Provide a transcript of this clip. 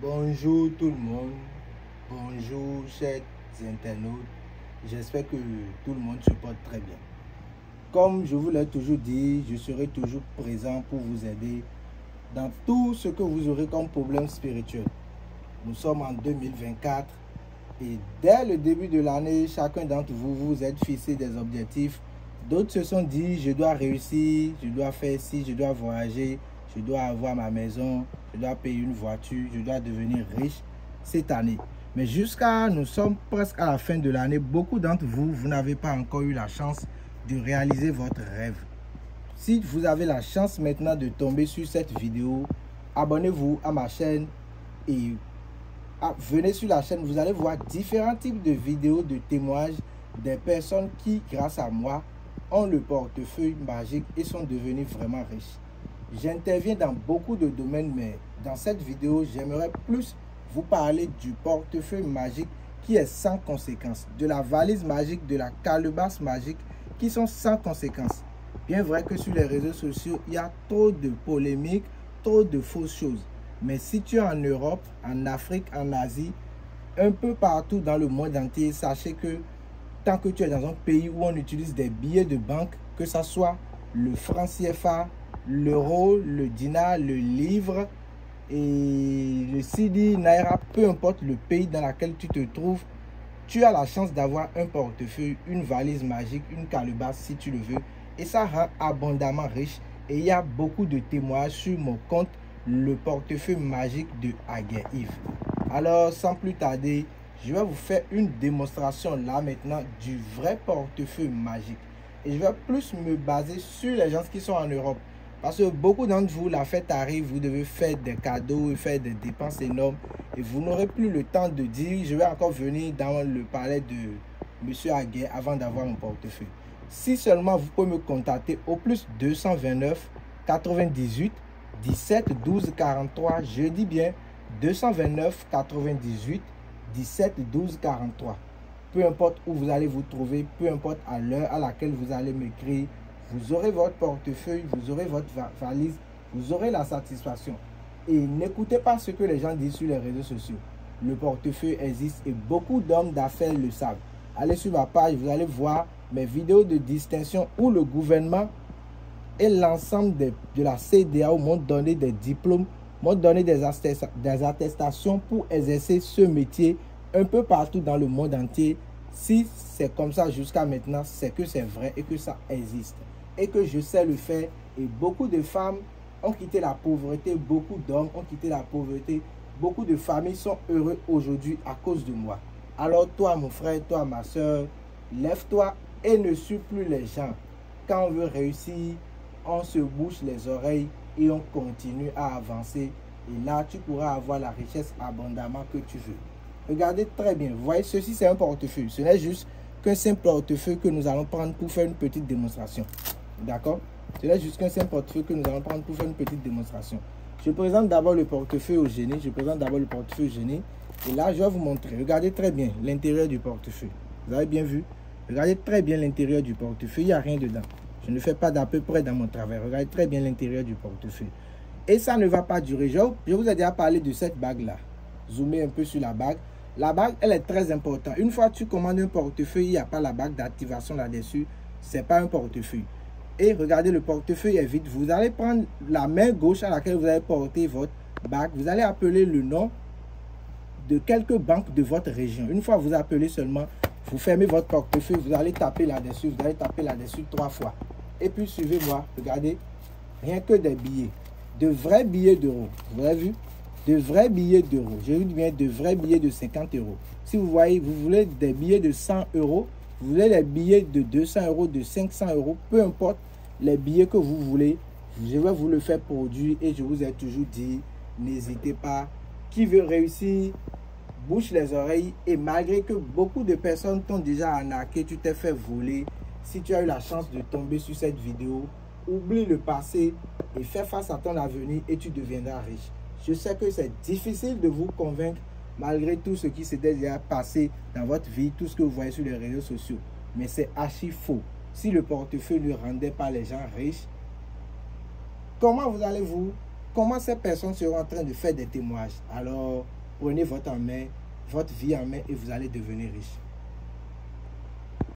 Bonjour tout le monde, bonjour chers internautes, j'espère que tout le monde se porte très bien. Comme je vous l'ai toujours dit, je serai toujours présent pour vous aider dans tout ce que vous aurez comme problème spirituel. Nous sommes en 2024 et dès le début de l'année, chacun d'entre vous vous êtes fixé des objectifs. D'autres se sont dit, je dois réussir, je dois faire ci, je dois voyager, je dois avoir ma maison, je dois payer une voiture, je dois devenir riche cette année. Mais nous sommes presque à la fin de l'année, beaucoup d'entre vous, vous n'avez pas encore eu la chance de réaliser votre rêve. Si vous avez la chance maintenant de tomber sur cette vidéo, abonnez-vous à ma chaîne et venez sur la chaîne, vous allez voir différents types de vidéos de témoignages des personnes qui, grâce à moi, ont le portefeuille magique et sont devenus vraiment riches. J'interviens dans beaucoup de domaines, mais dans cette vidéo, j'aimerais plus vous parler du portefeuille magique qui est sans conséquence, de la valise magique, de la calebasse magique qui sont sans conséquence. Bien vrai que sur les réseaux sociaux, il y a trop de polémiques, trop de fausses choses. Mais si tu es en Europe, en Afrique, en Asie, un peu partout dans le monde entier, sachez que tant que tu es dans un pays où on utilise des billets de banque, que ce soit le franc CFA, l'euro, le dinar, le livre et le CD, Naira, peu importe le pays dans lequel tu te trouves, tu as la chance d'avoir un portefeuille, une valise magique, une calebasse si tu le veux. Et ça rend abondamment riche. Et il y a beaucoup de témoignages sur mon compte, le portefeuille magique de Aguerre Yves. Alors, sans plus tarder, je vais vous faire une démonstration là maintenant du vrai portefeuille magique. Et je vais plus me baser sur les gens qui sont en Europe. Parce que beaucoup d'entre vous, la fête arrive, vous devez faire des cadeaux et faire des dépenses énormes. Et vous n'aurez plus le temps de dire, je vais encore venir dans le palais de M. Aguerre avant d'avoir mon portefeuille. Si seulement vous pouvez me contacter au plus 229 98 17 12 43. Je dis bien 229 98 17 12 43. Peu importe où vous allez vous trouver, peu importe à l'heure à laquelle vous allez m'écrire, vous aurez votre portefeuille, vous aurez votre valise, vous aurez la satisfaction. Et n'écoutez pas ce que les gens disent sur les réseaux sociaux. Le portefeuille existe et beaucoup d'hommes d'affaires le savent. Allez sur ma page, vous allez voir mes vidéos de distinction où le gouvernement et l'ensemble de la CEDEAO m'ont donné des diplômes, m'ont donné des attestations pour exercer ce métier un peu partout dans le monde entier. Si c'est comme ça jusqu'à maintenant, c'est que c'est vrai et que ça existe. Et que je sais le faire. Et beaucoup de femmes ont quitté la pauvreté, beaucoup d'hommes ont quitté la pauvreté. Beaucoup de familles sont heureux aujourd'hui à cause de moi. Alors toi mon frère, toi ma soeur, lève-toi et ne suis plus les gens. Quand on veut réussir, on se bouche les oreilles et on continue à avancer. Et là, tu pourras avoir la richesse abondamment que tu veux. Regardez très bien. Vous voyez, ceci, c'est un portefeuille. Ce n'est juste qu'un simple portefeuille que nous allons prendre pour faire une petite démonstration. D'accord? Ce n'est juste qu'un simple portefeuille que nous allons prendre pour faire une petite démonstration. Je présente d'abord le portefeuille au génie. Et là, je vais vous montrer. Regardez très bien l'intérieur du portefeuille. Vous avez bien vu? Regardez très bien l'intérieur du portefeuille. Il n'y a rien dedans. Je ne fais pas d'à peu près dans mon travail. Regardez très bien l'intérieur du portefeuille. Et ça ne va pas durer. Je vous ai déjà parlé de cette bague-là. Zoomez un peu sur la bague. La bague, elle est très importante. Une fois que tu commandes un portefeuille, il n'y a pas la bague d'activation là-dessus. Ce n'est pas un portefeuille. Et regardez, le portefeuille est vide. Vous allez prendre la main gauche à laquelle vous allez porter votre bague. Vous allez appeler le nom de quelques banques de votre région. Une fois que vous appelez seulement, vous fermez votre portefeuille. Vous allez taper là-dessus. Vous allez taper là-dessus 3 fois. Et puis suivez-moi. Regardez. Rien que des billets. De vrais billets d'euros. Vous avez vu? De vrais billets d'euros. Je vous dis bien de vrais billets de 50 euros. Si vous voyez, vous voulez des billets de 100 euros, vous voulez les billets de 200 euros, de 500 euros, peu importe les billets que vous voulez, je vais vous le faire produire et je vous ai toujours dit, n'hésitez pas. Qui veut réussir, bouche les oreilles et malgré que beaucoup de personnes t'ont déjà arnaqué, tu t'es fait voler, si tu as eu la chance de tomber sur cette vidéo, oublie le passé et fais face à ton avenir et tu deviendras riche. Je sais que c'est difficile de vous convaincre malgré tout ce qui s'est déjà passé dans votre vie, tout ce que vous voyez sur les réseaux sociaux. Mais c'est archi faux. Si le portefeuille ne rendait pas les gens riches, comment comment ces personnes seront en train de faire des témoignages. Alors, prenez votre vie en main et vous allez devenir riche.